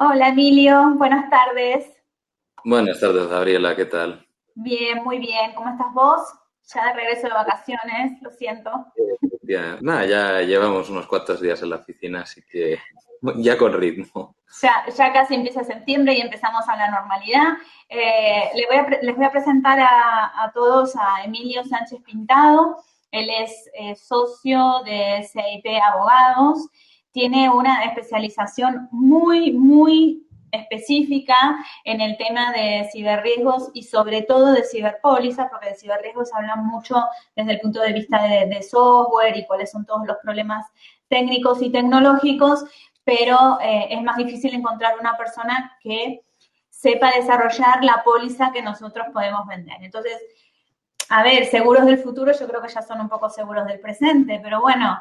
Hola Emilio, buenas tardes. Buenas tardes, Gabriela, ¿qué tal? Bien, muy bien. ¿Cómo estás vos? Ya de regreso de vacaciones, lo siento. Ya, nada, ya llevamos unos cuantos días en la oficina, así que ya con ritmo. Ya casi empieza septiembre y empezamos a la normalidad. Les voy a presentar a todos a Emilio Sánchez Pintado. Él es socio de CIP Abogados. Tiene una especialización muy específica en el tema de ciberriesgos y sobre todo de ciberpólizas, porque de ciberriesgos hablan mucho desde el punto de vista de software y cuáles son todos los problemas técnicos y tecnológicos, pero es más difícil encontrar una persona que sepa desarrollar la póliza que nosotros podemos vender. Entonces, a ver, seguros del futuro yo creo que ya son un poco seguros del presente, pero bueno,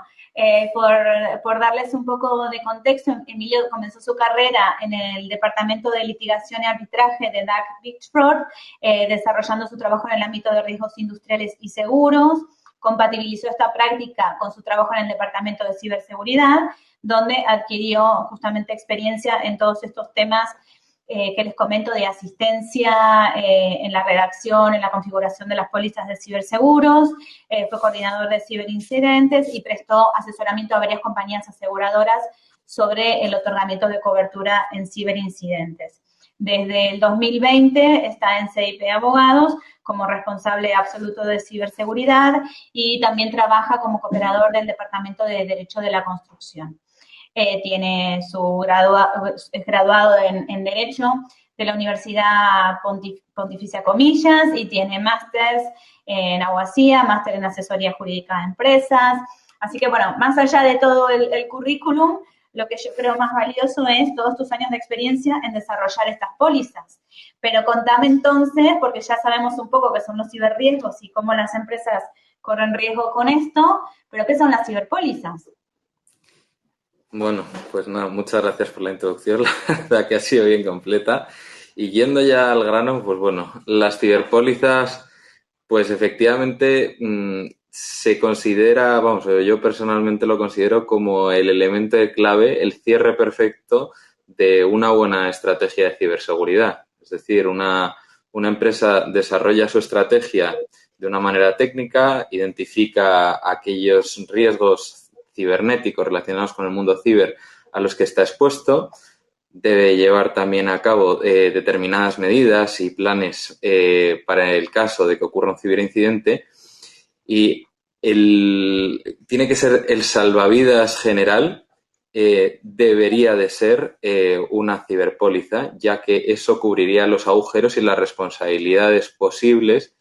por darles un poco de contexto, Emilio comenzó su carrera en el Departamento de Litigación y Arbitraje de DAC Bigford, desarrollando su trabajo en el ámbito de riesgos industriales y seguros, compatibilizó esta práctica con su trabajo en el Departamento de Ciberseguridad, donde adquirió justamente experiencia en todos estos temas que les comento de asistencia en la redacción, en la configuración de las pólizas de ciberseguros, fue coordinador de ciberincidentes y prestó asesoramiento a varias compañías aseguradoras sobre el otorgamiento de cobertura en ciberincidentes. Desde el 2020 está en CIP Abogados como responsable absoluto de ciberseguridad y también trabaja como cooperador del Departamento de Derecho de la Construcción. Tiene es graduado en Derecho de la Universidad Pontificia Comillas y tiene másters en abogacía, máster en asesoría jurídica de empresas. Así que bueno, más allá de todo el currículum, lo que yo creo más valioso es todos tus años de experiencia en desarrollar estas pólizas. Pero contame entonces, porque ya sabemos un poco qué son los ciberriesgos y cómo las empresas corren riesgo con esto, pero ¿qué son las ciberpólizas? Bueno, pues nada, muchas gracias por la introducción, la verdad que ha sido bien completa. Y yendo ya al grano, pues bueno, las ciberpólizas, pues efectivamente se considera, vamos, yo personalmente lo considero como el elemento de clave, el cierre perfecto de una buena estrategia de ciberseguridad. Es decir, una empresa desarrolla su estrategia de una manera técnica, identifica aquellos riesgos cibernéticos relacionados con el mundo ciber a los que está expuesto, debe llevar también a cabo determinadas medidas y planes para el caso de que ocurra un ciberincidente y tiene que ser el salvavidas general, debería de ser una ciberpóliza, ya que eso cubriría los agujeros y las responsabilidades posibles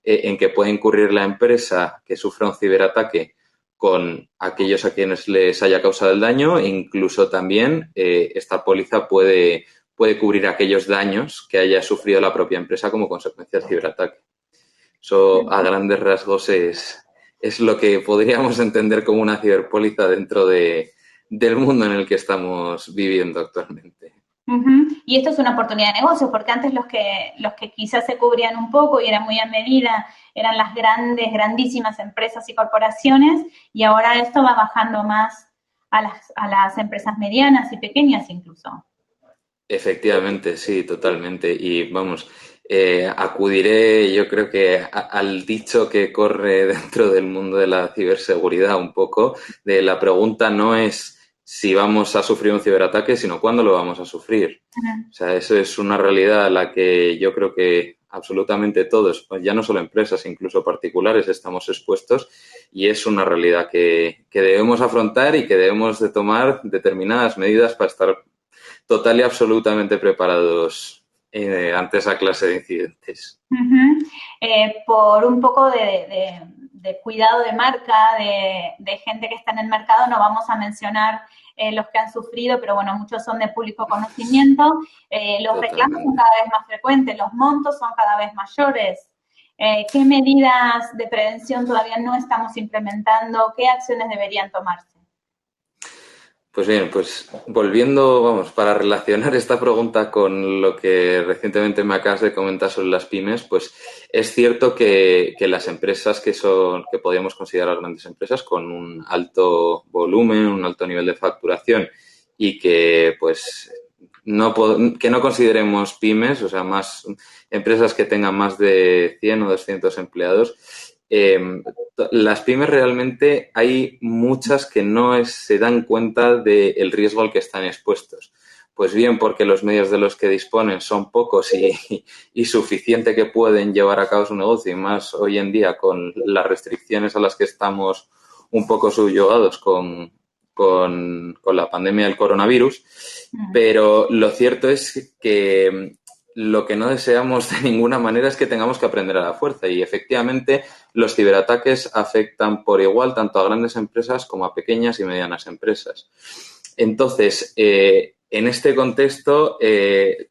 en que puede incurrir la empresa que sufra un ciberataque con aquellos a quienes les haya causado el daño e incluso también esta póliza puede cubrir aquellos daños que haya sufrido la propia empresa como consecuencia del ciberataque. Eso a grandes rasgos es lo que podríamos entender como una ciberpóliza dentro del mundo en el que estamos viviendo actualmente. Uh-huh. Y esto es una oportunidad de negocio, porque antes los que quizás se cubrían un poco y eran muy a medida, eran las grandes, grandísimas empresas y corporaciones, y ahora esto va bajando más a las empresas medianas y pequeñas incluso. Efectivamente, sí, totalmente. Y vamos, acudiré, yo creo que al dicho que corre dentro del mundo de la ciberseguridad un poco, de la pregunta no es si vamos a sufrir un ciberataque, sino cuándo lo vamos a sufrir. Uh-huh. O sea, eso es una realidad a la que yo creo que absolutamente todos, pues ya no solo empresas, incluso particulares, estamos expuestos y es una realidad que debemos afrontar y que debemos de tomar determinadas medidas para estar total y absolutamente preparados ante esa clase de incidentes. Uh-huh. Por un poco de cuidado de marca, de gente que está en el mercado, no vamos a mencionar los que han sufrido, pero bueno, muchos son de público conocimiento. Los reclamos son Totalmente. cada vez más frecuentes, los montos son cada vez mayores. ¿Qué medidas de prevención todavía no estamos implementando? ¿Qué acciones deberían tomarse? Pues bien, pues volviendo, vamos, para relacionar esta pregunta con lo que recientemente me acabas de comentar sobre las pymes, pues es cierto que las empresas que podríamos considerar grandes empresas con un alto volumen, un alto nivel de facturación y que pues que no consideremos pymes, o sea, más empresas que tengan más de 100 o 200 empleados. Las pymes realmente hay muchas que no se dan cuenta del riesgo al que están expuestos. Pues bien, porque los medios de los que disponen son pocos y suficiente que pueden llevar a cabo su negocio, y más hoy en día con las restricciones a las que estamos un poco subyugados con la pandemia del coronavirus. Pero lo cierto es que lo que no deseamos de ninguna manera es que tengamos que aprender a la fuerza, y efectivamente los ciberataques afectan por igual tanto a grandes empresas como a pequeñas y medianas empresas. Entonces, en este contexto,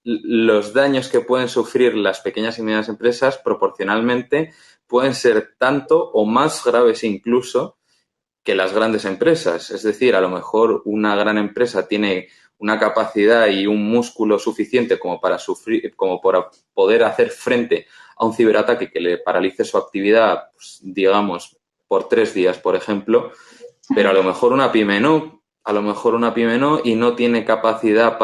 los daños que pueden sufrir las pequeñas y medianas empresas proporcionalmente pueden ser tanto o más graves incluso que las grandes empresas. Es decir, a lo mejor una gran empresa tiene una capacidad y un músculo suficiente como para poder hacer frente a un ciberataque que le paralice su actividad, pues, digamos, por 3 días, por ejemplo, pero a lo mejor una pyme no. A lo mejor una pyme no, y no tiene capacidad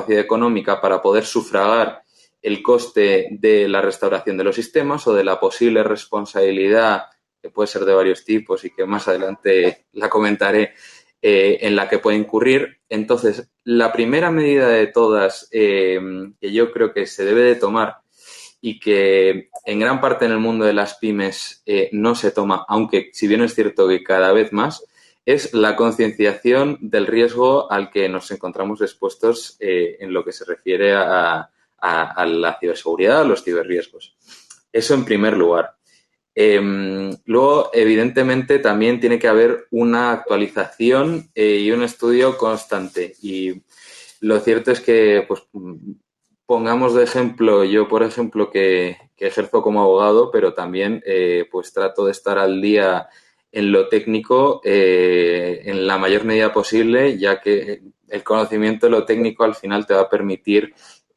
económica para poder sufragar el coste de la restauración de los sistemas o de la posible responsabilidad, que puede ser de varios tipos y que más adelante la comentaré, en la que puede incurrir. Entonces, la primera medida de todas que yo creo que se debe de tomar y que en gran parte en el mundo de las pymes no se toma, aunque si bien es cierto que cada vez más, es la concienciación del riesgo al que nos encontramos expuestos en lo que se refiere a la ciberseguridad, a los ciberriesgos. Eso en primer lugar. Luego, evidentemente, también tiene que haber una actualización y un estudio constante. Y lo cierto es que, pues, pongamos de ejemplo, yo, por ejemplo, que ejerzo como abogado, pero también pues trato de estar al día en lo técnico en la mayor medida posible, ya que el conocimiento de lo técnico al final te va a permitir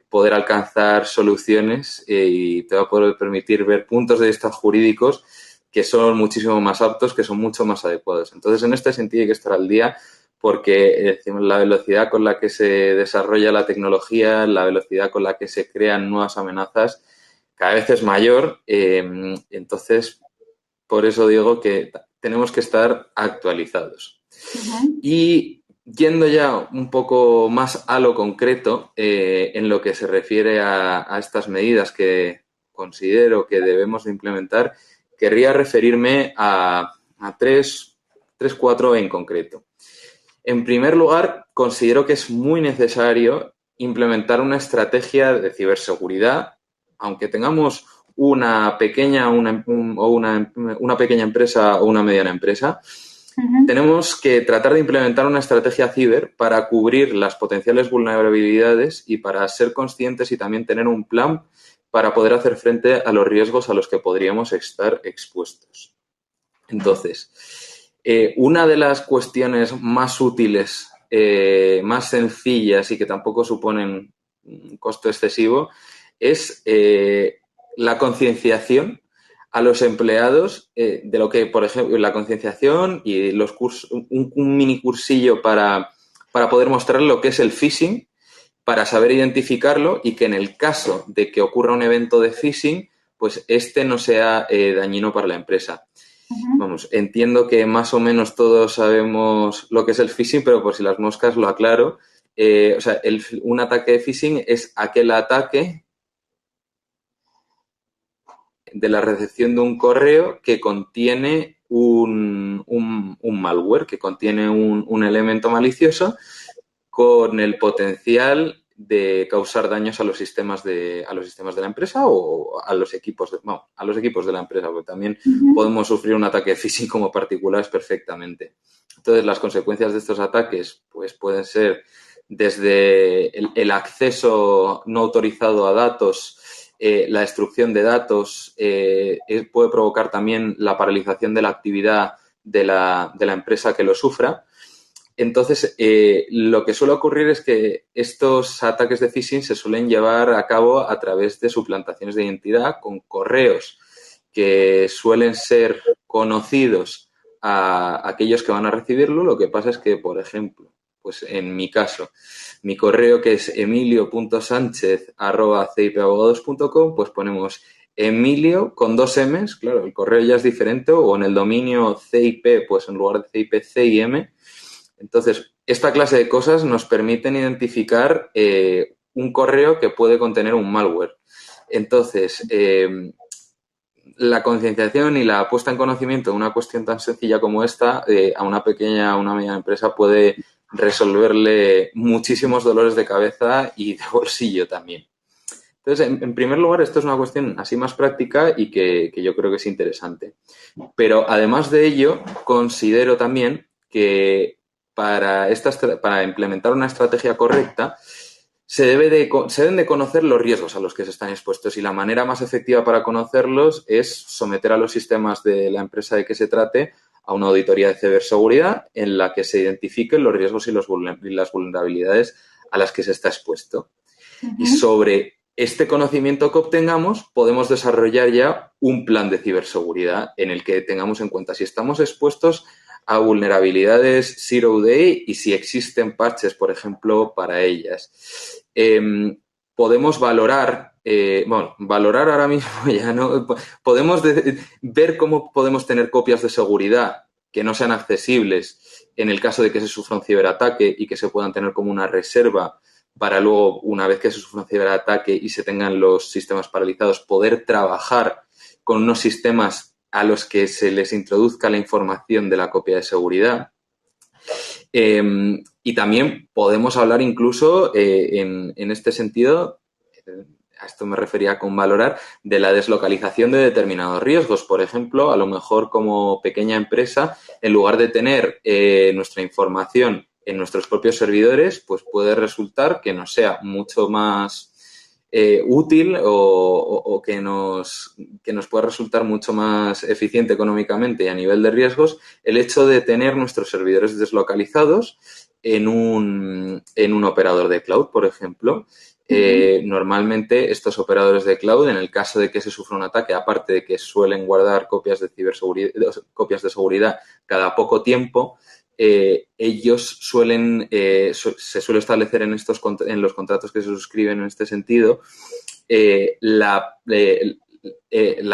poder alcanzar soluciones y te va a poder permitir ver puntos de vista jurídicos que son muchísimo más aptos, que son mucho más adecuados. Entonces, en este sentido hay que estar al día, porque la velocidad con la que se desarrolla la tecnología, la velocidad con la que se crean nuevas amenazas, cada vez es mayor. Entonces, por eso digo que tenemos que estar actualizados. Y yendo ya un poco más a lo concreto, en lo que se refiere a estas medidas que considero que debemos de implementar, querría referirme a tres, cuatro en concreto. En primer lugar, considero que es muy necesario implementar una estrategia de ciberseguridad, aunque tengamos una pequeña empresa o una mediana empresa. Tenemos que tratar de implementar una estrategia ciber para cubrir las potenciales vulnerabilidades y para ser conscientes y también tener un plan para poder hacer frente a los riesgos a los que podríamos estar expuestos. Entonces, una de las cuestiones más útiles, más sencillas y que tampoco suponen un costo excesivo es la concienciación a los empleados de lo que, por ejemplo, la concienciación y los cursos, un mini cursillo para poder mostrar lo que es el phishing, para saber identificarlo y que en el caso de que ocurra un evento de phishing, pues este no sea dañino para la empresa. Vamos, entiendo que más o menos todos sabemos lo que es el phishing, pero por si las moscas lo aclaro. Un ataque de phishing es aquel ataque de la recepción de un correo que contiene un malware, que contiene un elemento malicioso con el potencial de causar daños a los sistemas de la empresa o a los equipos de la empresa, porque también podemos sufrir un ataque de phishing como particulares perfectamente. Entonces, las consecuencias de estos ataques pues pueden ser desde el acceso no autorizado a datos, la destrucción de datos, puede provocar también la paralización de la actividad de la empresa que lo sufra. Entonces, lo que suele ocurrir es que estos ataques de phishing se suelen llevar a cabo a través de suplantaciones de identidad con correos que suelen ser conocidos a aquellos que van a recibirlo. Lo que pasa es que, por ejemplo, pues en mi caso, mi correo que es emilio.sanchez@cipabogados.com, pues ponemos Emilio con 2 M's, claro, el correo ya es diferente, o en el dominio CIP, pues en lugar de CIP, CIM. Entonces, esta clase de cosas nos permiten identificar un correo que puede contener un malware. Entonces, la concienciación y la puesta en conocimiento de una cuestión tan sencilla como esta, a una pequeña o una mediana empresa puede resolverle muchísimos dolores de cabeza y de bolsillo también. Entonces, en primer lugar, esto es una cuestión así más práctica y que yo creo que es interesante. Pero además de ello, considero también que para implementar una estrategia correcta, se deben de conocer los riesgos a los que se están expuestos, y la manera más efectiva para conocerlos es someter a los sistemas de la empresa de que se trate a una auditoría de ciberseguridad en la que se identifiquen los riesgos y las vulnerabilidades a las que se está expuesto. Y sobre este conocimiento que obtengamos, podemos desarrollar ya un plan de ciberseguridad en el que tengamos en cuenta si estamos expuestos a vulnerabilidades zero day y si existen parches, por ejemplo, para ellas. Podemos valorar, valorar ahora mismo ya no, podemos ver cómo podemos tener copias de seguridad que no sean accesibles en el caso de que se sufra un ciberataque y que se puedan tener como una reserva para luego, una vez que se sufra un ciberataque y se tengan los sistemas paralizados, poder trabajar con unos sistemas a los que se les introduzca la información de la copia de seguridad. Y también podemos hablar incluso en este sentido, a esto me refería con valorar, de la deslocalización de determinados riesgos. Por ejemplo, a lo mejor como pequeña empresa, en lugar de tener nuestra información en nuestros propios servidores, pues puede resultar que nos sea mucho más útil o que nos pueda resultar mucho más eficiente económicamente y a nivel de riesgos el hecho de tener nuestros servidores deslocalizados en un operador de cloud, por ejemplo. Normalmente estos operadores de cloud, en el caso de que se sufra un ataque, aparte de que suelen guardar copias de seguridad cada poco tiempo, ellos suelen, se suele establecer en los contratos que se suscriben en este sentido, la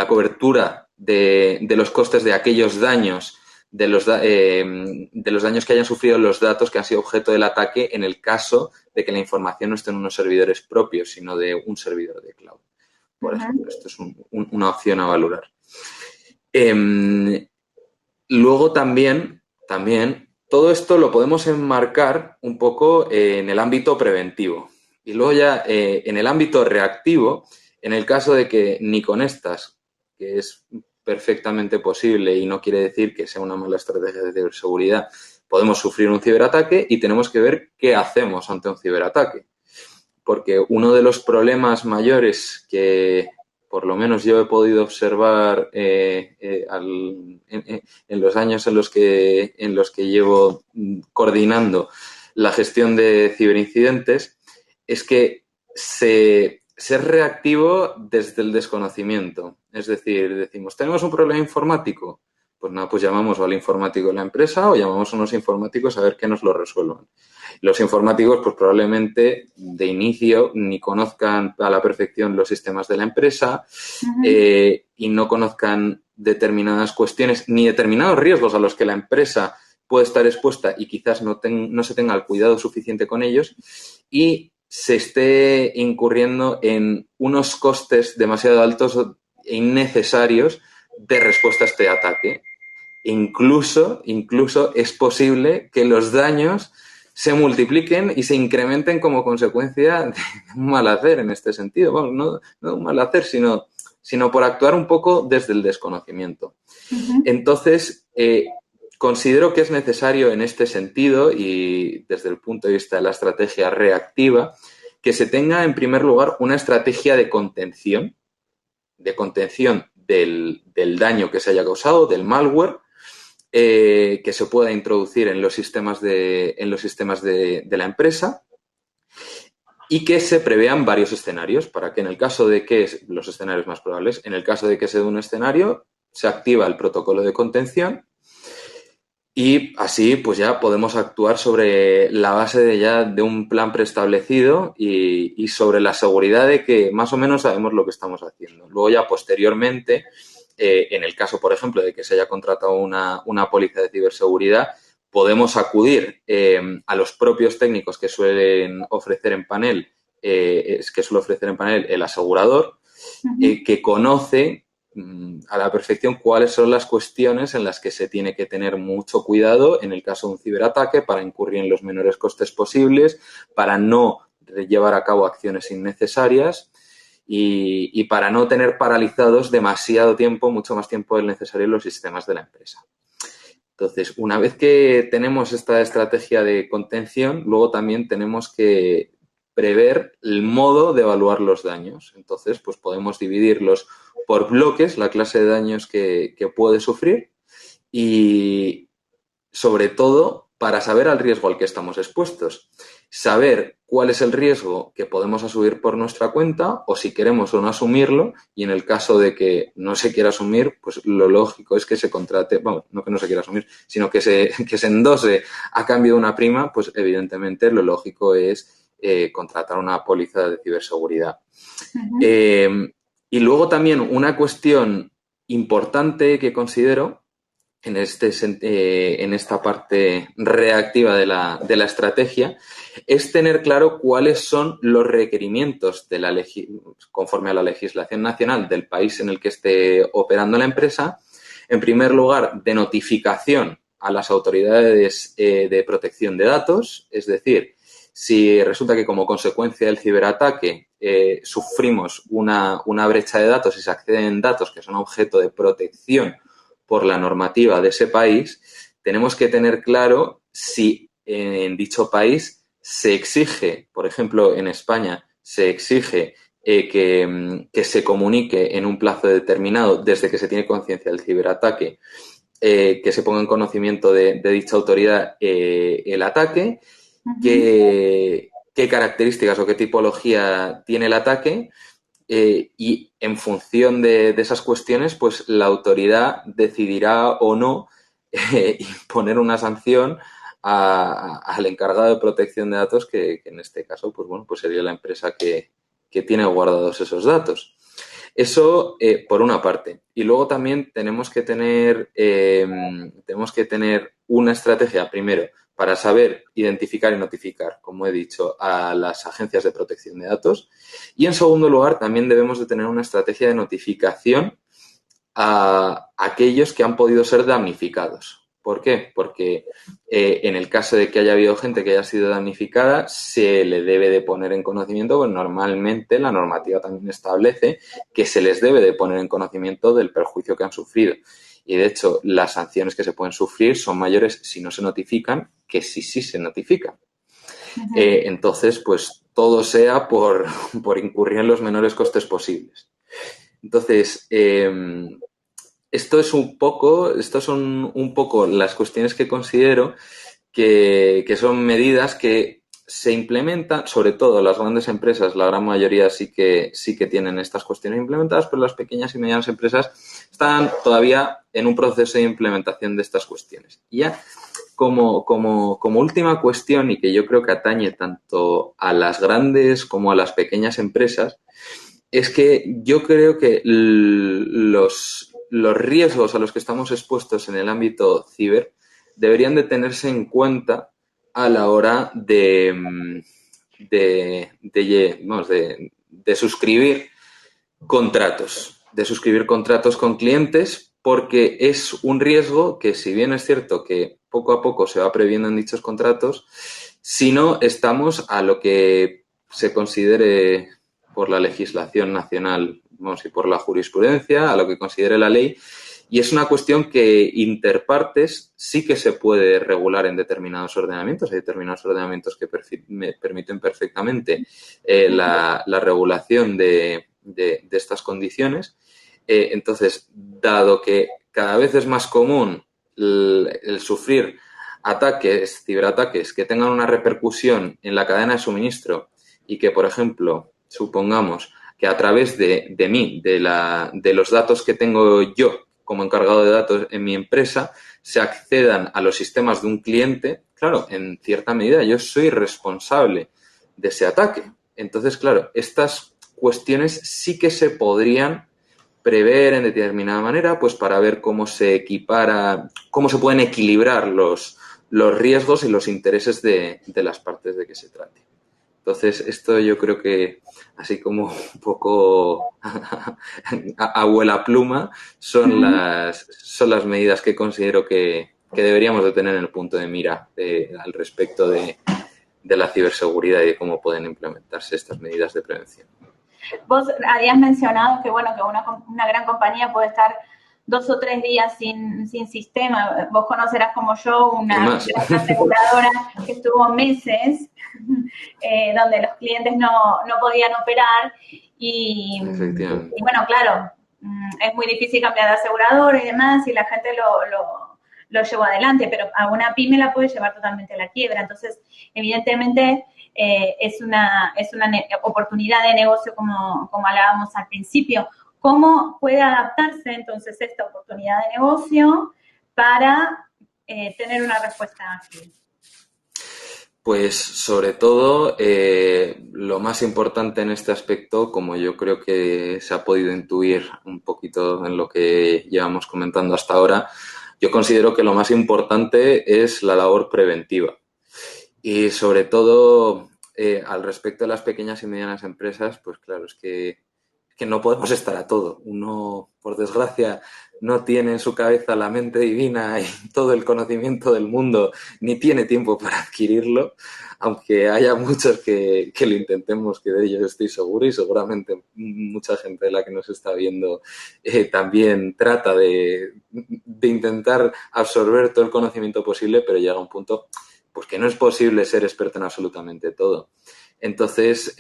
cobertura de los costes de aquellos daños, de los daños que hayan sufrido los datos que han sido objeto del ataque en el caso de que la información no esté en unos servidores propios, sino de un servidor de cloud. Por ejemplo, esto es una opción a valorar. Luego también, todo esto lo podemos enmarcar un poco en el ámbito preventivo. Y luego ya en el ámbito reactivo, en el caso de que ni con estas, que es perfectamente posible y no quiere decir que sea una mala estrategia de ciberseguridad, podemos sufrir un ciberataque y tenemos que ver qué hacemos ante un ciberataque. Porque uno de los problemas mayores que por lo menos yo he podido observar en los años en los que llevo coordinando la gestión de ciberincidentes, es que ser reactivo desde el desconocimiento. Es decir, decimos, ¿tenemos un problema informático? Pues nada, pues llamamos al informático de la empresa o llamamos a unos informáticos a ver que nos lo resuelvan. Los informáticos, pues probablemente de inicio ni conozcan a la perfección los sistemas de la empresa y no conozcan determinadas cuestiones ni determinados riesgos a los que la empresa puede estar expuesta y quizás no se tenga el cuidado suficiente con ellos y se esté incurriendo en unos costes demasiado altos e innecesarios de respuesta a este ataque. Incluso es posible que los daños se multipliquen y se incrementen como consecuencia de un mal hacer en este sentido. Bueno, no un mal hacer, sino por actuar un poco desde el desconocimiento. Entonces, considero que es necesario en este sentido y desde el punto de vista de la estrategia reactiva que se tenga en primer lugar una estrategia de contención del daño que se haya causado, del malware, que se pueda introducir en los sistemas de la empresa y que se prevean varios escenarios para que en el caso de que los escenarios más probables, en el caso de que se dé un escenario, se activa el protocolo de contención Y así, pues ya podemos actuar sobre la base de un plan preestablecido y sobre la seguridad de que más o menos sabemos lo que estamos haciendo. Luego ya posteriormente, en el caso, por ejemplo, de que se haya contratado una póliza de ciberseguridad, podemos acudir a los propios técnicos que suelen ofrecer en panel, el asegurador, que conoce a la perfección cuáles son las cuestiones en las que se tiene que tener mucho cuidado en el caso de un ciberataque para incurrir en los menores costes posibles, para no llevar a cabo acciones innecesarias y para no tener paralizados demasiado tiempo, mucho más tiempo del necesario en los sistemas de la empresa. Entonces, una vez que tenemos esta estrategia de contención, luego también tenemos que prever el modo de evaluar los daños. Entonces, pues podemos dividirlos por bloques, la clase de daños que puede sufrir y, sobre todo, para saber al riesgo al que estamos expuestos. Saber cuál es el riesgo que podemos asumir por nuestra cuenta o si queremos o no asumirlo, y en el caso de que no se quiera asumir, pues lo lógico es que se contrate, bueno, no que no se quiera asumir, sino que se endose a cambio de una prima, pues evidentemente lo lógico es contratar una póliza de ciberseguridad. Y luego también una cuestión importante que considero en esta parte reactiva de la estrategia es tener claro cuáles son los requerimientos conforme a la legislación nacional del país en el que esté operando la empresa. En primer lugar, de notificación a las autoridades de protección de datos, es decir, si resulta que como consecuencia del ciberataque sufrimos una brecha de datos y se acceden datos que son objeto de protección por la normativa de ese país, tenemos que tener claro si en dicho país se exige, por ejemplo, en España, se exige que se comunique en un plazo determinado desde que se tiene conciencia del ciberataque, que se ponga en conocimiento de dicha autoridad el ataque, qué características o qué tipología tiene el ataque. Y en función de esas cuestiones, pues la autoridad decidirá o no imponer una sanción al encargado de protección de datos, que en este caso, pues bueno, pues sería la empresa que tiene guardados esos datos. Eso por una parte. Y luego también tenemos que tener una estrategia, primero, para saber identificar y notificar, como he dicho, a las agencias de protección de datos. Y en segundo lugar, también debemos de tener una estrategia de notificación a aquellos que han podido ser damnificados. ¿Por qué? Porque en el caso de que haya habido gente que haya sido damnificada, se le debe de poner en conocimiento, pues normalmente la normativa también establece que se les debe de poner en conocimiento del perjuicio que han sufrido. Y de hecho, las sanciones que se pueden sufrir son mayores si no se notifican que si sí se notifican. Entonces, pues todo sea por incurrir en los menores costes posibles. Entonces, estas son un poco las cuestiones que considero que son medidas que se implementan, sobre todo las grandes empresas, la gran mayoría sí que tienen estas cuestiones implementadas, pero las pequeñas y medianas empresas están todavía en un proceso de implementación de estas cuestiones. Y ya como última cuestión, y que yo creo que atañe tanto a las grandes como a las pequeñas empresas, es que yo creo que los riesgos a los que estamos expuestos en el ámbito ciber deberían de tenerse en cuenta a la hora de suscribir contratos con clientes, porque es un riesgo que, si bien es cierto que poco a poco se va previendo en dichos contratos, si no estamos a lo que se considere por la legislación nacional, y por la jurisprudencia, a lo que considere la ley, y es una cuestión que interpartes sí que se puede regular en determinados ordenamientos. Hay determinados ordenamientos que permiten perfectamente la regulación de estas condiciones. Entonces, dado que cada vez es más común el sufrir ciberataques que tengan una repercusión en la cadena de suministro y que, por ejemplo, supongamos que a través de mí, de los datos que tengo yo como encargado de datos en mi empresa, se accedan a los sistemas de un cliente, claro, en cierta medida yo soy responsable de ese ataque. Entonces, claro, estas cuestiones sí que se podrían prever en determinada manera, pues para ver cómo se equipara, cómo se pueden equilibrar los riesgos y los intereses de las partes de que se trate. Entonces, esto yo creo que, así como un poco abuela pluma, son las medidas que considero que deberíamos de tener en el punto de mira al respecto de la ciberseguridad y de cómo pueden implementarse estas medidas de prevención. Vos habías mencionado que, bueno, que una gran compañía puede estar 2 o 3 días sin sistema. Vos conocerás como yo una aseguradora que estuvo meses donde los clientes no podían operar y bueno, claro, es muy difícil cambiar de asegurador y demás y la gente lo llevó adelante, pero a una pyme la puede llevar totalmente a la quiebra. Entonces, evidentemente, es una oportunidad de negocio como hablábamos al principio. ¿Cómo puede adaptarse entonces esta oportunidad de negocio para tener una respuesta ágil? Pues sobre todo, lo más importante en este aspecto, como yo creo que se ha podido intuir un poquito en lo que llevamos comentando hasta ahora, yo considero que lo más importante es la labor preventiva. Y sobre todo, al respecto de las pequeñas y medianas empresas, pues claro, es que no podemos estar a todo. Uno, por desgracia, no tiene en su cabeza la mente divina y todo el conocimiento del mundo, ni tiene tiempo para adquirirlo, aunque haya muchos que lo intentemos, que de ello estoy seguro y seguramente mucha gente de la que nos está viendo también trata de intentar absorber todo el conocimiento posible, pero llega un punto pues que no es posible ser experto en absolutamente todo. Entonces,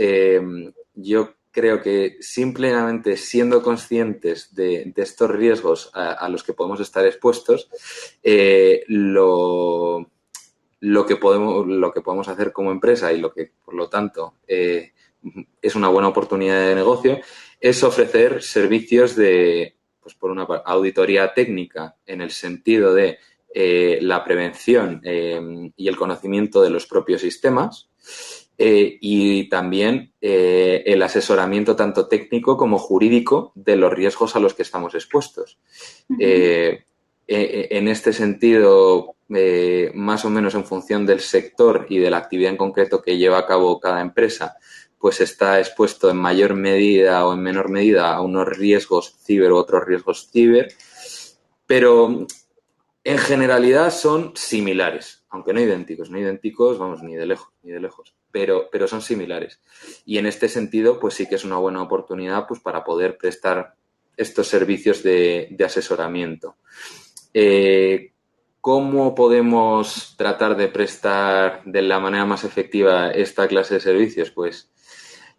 yo creo que simplemente siendo conscientes de estos riesgos a los que podemos estar expuestos, lo que podemos hacer como empresa y lo que, por lo tanto, es una buena oportunidad de negocio, es ofrecer servicios de, pues por una parte, auditoría técnica en el sentido de la prevención y el conocimiento de los propios sistemas, y también el asesoramiento tanto técnico como jurídico de los riesgos a los que estamos expuestos. En este sentido, más o menos en función del sector y de la actividad en concreto que lleva a cabo cada empresa, pues está expuesto en mayor medida o en menor medida a unos riesgos ciber u otros riesgos ciber, pero en generalidad son similares, aunque no idénticos, vamos, ni de lejos, pero son similares. Y en este sentido, pues sí que es una buena oportunidad pues para poder prestar estos servicios de asesoramiento. ¿Cómo podemos tratar de prestar de la manera más efectiva esta clase de servicios? Pues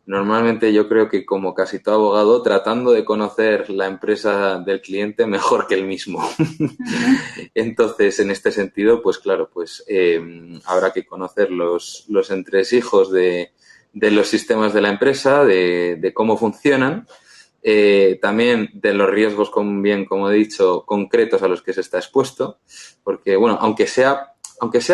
normalmente yo creo que, como casi todo abogado, tratando de conocer la empresa del cliente mejor que el mismo. Entonces, en este sentido, pues claro, pues habrá que conocer los entresijos de los sistemas de la empresa, de cómo funcionan, también de los riesgos, como he dicho, concretos a los que se está expuesto, porque, bueno, aunque sea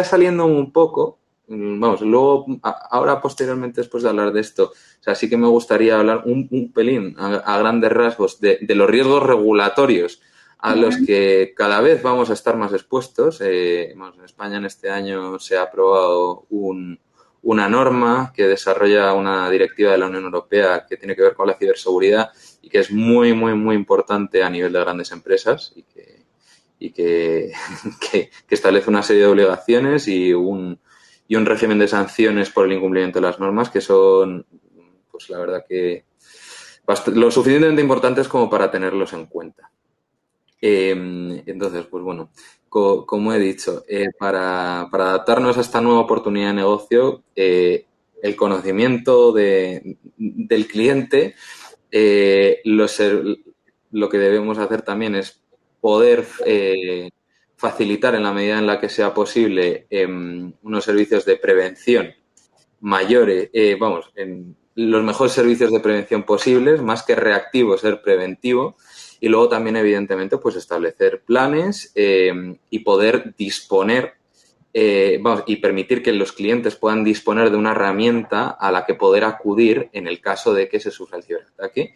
saliendo un poco, vamos, luego, ahora posteriormente, después de hablar de esto, o sea, sí que me gustaría hablar un pelín a grandes rasgos de los riesgos regulatorios a los que cada vez vamos a estar más expuestos. En España en este año se ha aprobado una norma que desarrolla una directiva de la Unión Europea que tiene que ver con la ciberseguridad y que es muy, muy, muy importante a nivel de grandes empresas y que establece una serie de obligaciones y un régimen de sanciones por el incumplimiento de las normas que son, pues la verdad que lo suficientemente importantes como para tenerlos en cuenta. Entonces, pues bueno, como he dicho, para adaptarnos a esta nueva oportunidad de negocio, el conocimiento del cliente, lo que debemos hacer también es poder facilitar en la medida en la que sea posible unos servicios de prevención mayores, en los mejores servicios de prevención posibles, más que reactivo, ser preventivo. Y luego también, evidentemente, pues establecer planes y poder disponer, y permitir que los clientes puedan disponer de una herramienta a la que poder acudir en el caso de que se sufra el ciberataque.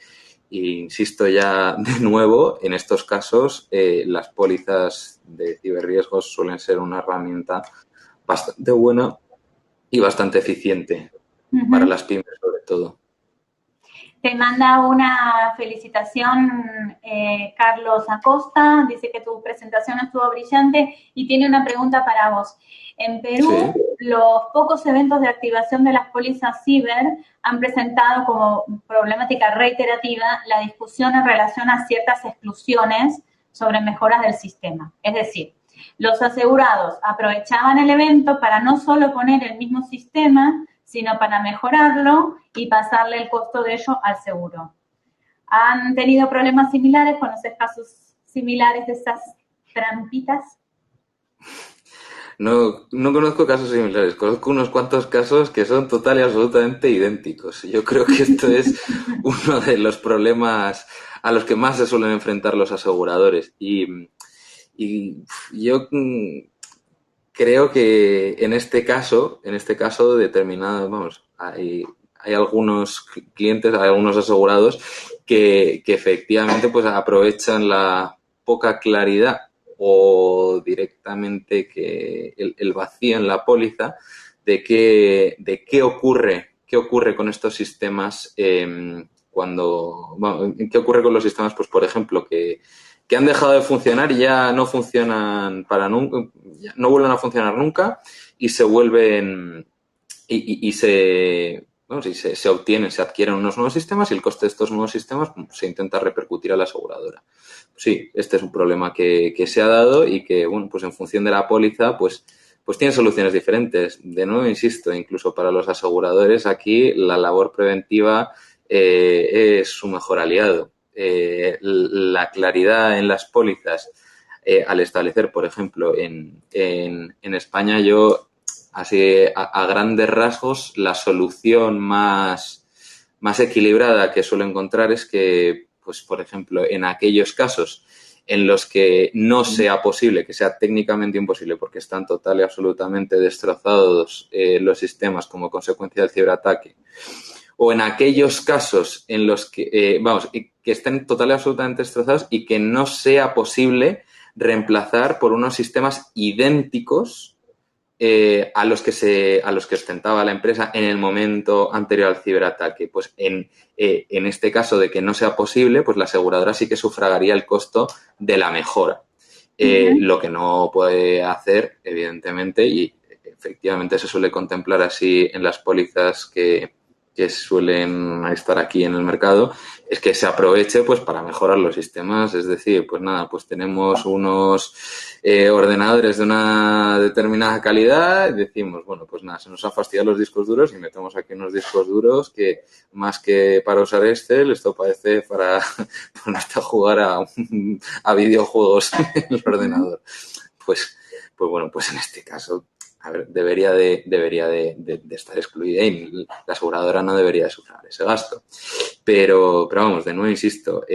Y insisto ya de nuevo, en estos casos las pólizas de ciberriesgos suelen ser una herramienta bastante buena y bastante eficiente para las pymes sobre todo. Te manda una felicitación Carlos Acosta, dice que tu presentación estuvo brillante y tiene una pregunta para vos. En Perú, Sí. los pocos eventos de activación de las pólizas ciber han presentado como problemática reiterativa la discusión en relación a ciertas exclusiones sobre mejoras del sistema. Es decir, los asegurados aprovechaban el evento para no solo poner el mismo sistema, sino para mejorarlo y pasarle el costo de ello al seguro. ¿Han tenido problemas similares? ¿Conoces casos similares de esas trampitas? No, no conozco casos similares, conozco unos cuantos casos que son total y absolutamente idénticos. Yo creo que esto es uno de los problemas a los que más se suelen enfrentar los aseguradores. Y yo creo que en este caso determinado, vamos, hay algunos clientes, hay algunos asegurados que efectivamente pues aprovechan la poca claridad o directamente que el vacío en la póliza de qué ocurre con estos sistemas qué ocurre con los sistemas, pues por ejemplo, que han dejado de funcionar y ya no funcionan para nunca, no vuelven a funcionar nunca y se vuelven se obtienen, se adquieren unos nuevos sistemas y el coste de estos nuevos sistemas se intenta repercutir a la aseguradora. Sí, este es un problema que se ha dado y que, bueno, pues en función de la póliza, pues tiene soluciones diferentes. De nuevo, insisto, incluso para los aseguradores aquí la labor preventiva es su mejor aliado. La claridad en las pólizas al establecer, por ejemplo, en España yo, así a grandes rasgos, la solución más equilibrada que suelo encontrar es que, pues por ejemplo, en aquellos casos en los que no sea posible, que sea técnicamente imposible porque están total y absolutamente destrozados los sistemas como consecuencia del ciberataque, o en aquellos casos en los que, que estén total y absolutamente destrozados y que no sea posible reemplazar por unos sistemas idénticos a los que ostentaba la empresa en el momento anterior al ciberataque. Pues en este caso de que no sea posible, pues la aseguradora sí que sufragaría el costo de la mejora. Lo que no puede hacer, evidentemente, y efectivamente se suele contemplar así en las pólizas que suelen estar aquí en el mercado, es que se aproveche pues para mejorar los sistemas. Es decir, pues nada, pues tenemos unos ordenadores de una determinada calidad y decimos, bueno, pues nada, se nos han fastidiado los discos duros y metemos aquí unos discos duros que más que para usar Excel, esto parece para ponerte a jugar a videojuegos en el ordenador. Pues bueno, pues en este caso, a ver, debería de estar excluida y la aseguradora no debería de sufrir ese gasto. Pero vamos, de nuevo insisto,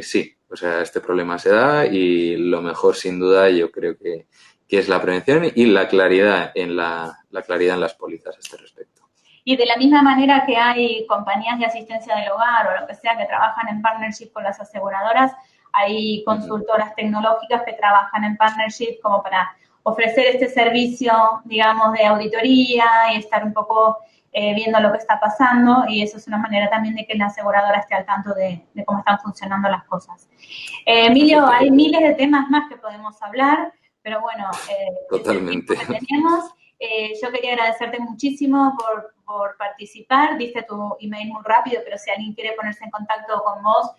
sí, o sea, este problema se da y lo mejor sin duda yo creo que es la prevención y la claridad en la claridad en las pólizas a este respecto. Y de la misma manera que hay compañías de asistencia del hogar o lo que sea que trabajan en partnership con las aseguradoras, hay consultoras tecnológicas que trabajan en partnership como para ofrecer este servicio, digamos, de auditoría y estar un poco viendo lo que está pasando, y eso es una manera también de que la aseguradora esté al tanto de cómo están funcionando las cosas. Emilio, hay miles de temas más que podemos hablar, pero bueno, totalmente. Es el tiempo que tenemos. Yo quería agradecerte muchísimo por participar. Diste tu email muy rápido, pero si alguien quiere ponerse en contacto con vos,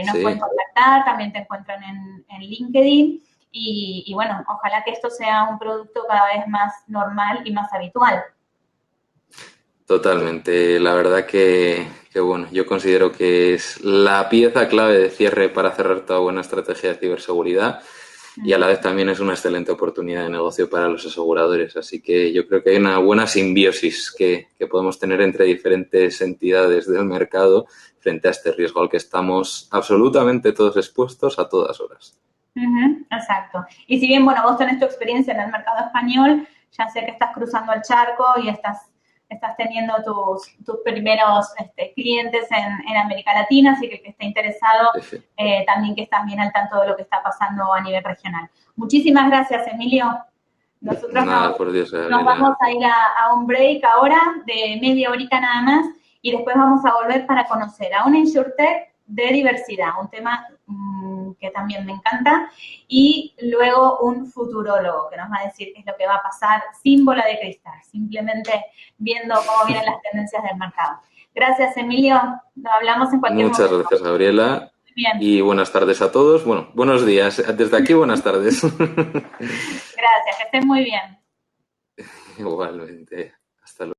nos pueden contactar. También te encuentran en LinkedIn. Y bueno, ojalá que esto sea un producto cada vez más normal y más habitual. Totalmente. La verdad que bueno, yo considero que es la pieza clave de cierre para cerrar toda buena estrategia de ciberseguridad. y a la vez también es una excelente oportunidad de negocio para los aseguradores. Así que yo creo que hay una buena simbiosis que podemos tener entre diferentes entidades del mercado frente a este riesgo al que estamos absolutamente todos expuestos a todas horas. Exacto. Y si bien, bueno, vos tenés tu experiencia en el mercado español, ya sé que estás cruzando el charco y estás teniendo tus primeros clientes en América Latina, así que el que esté interesado, Sí. también que estás bien al tanto de lo que está pasando a nivel regional. Muchísimas gracias, Emilio. Nosotros Nada, por Dios, nos vamos a ir a un break ahora de media horita nada más y después vamos a volver para conocer a una InsurTech de diversidad, un tema que también me encanta, y luego un futurólogo que nos va a decir qué es lo que va a pasar sin bola de cristal, simplemente viendo cómo vienen las tendencias del mercado. Gracias, Emilio. Nos hablamos en cualquier momento. Muchas gracias, Gabriela. Bien. Y buenas tardes a todos. Bueno, buenos días. Desde aquí, buenas tardes. Gracias, que estén muy bien. Igualmente. Hasta luego.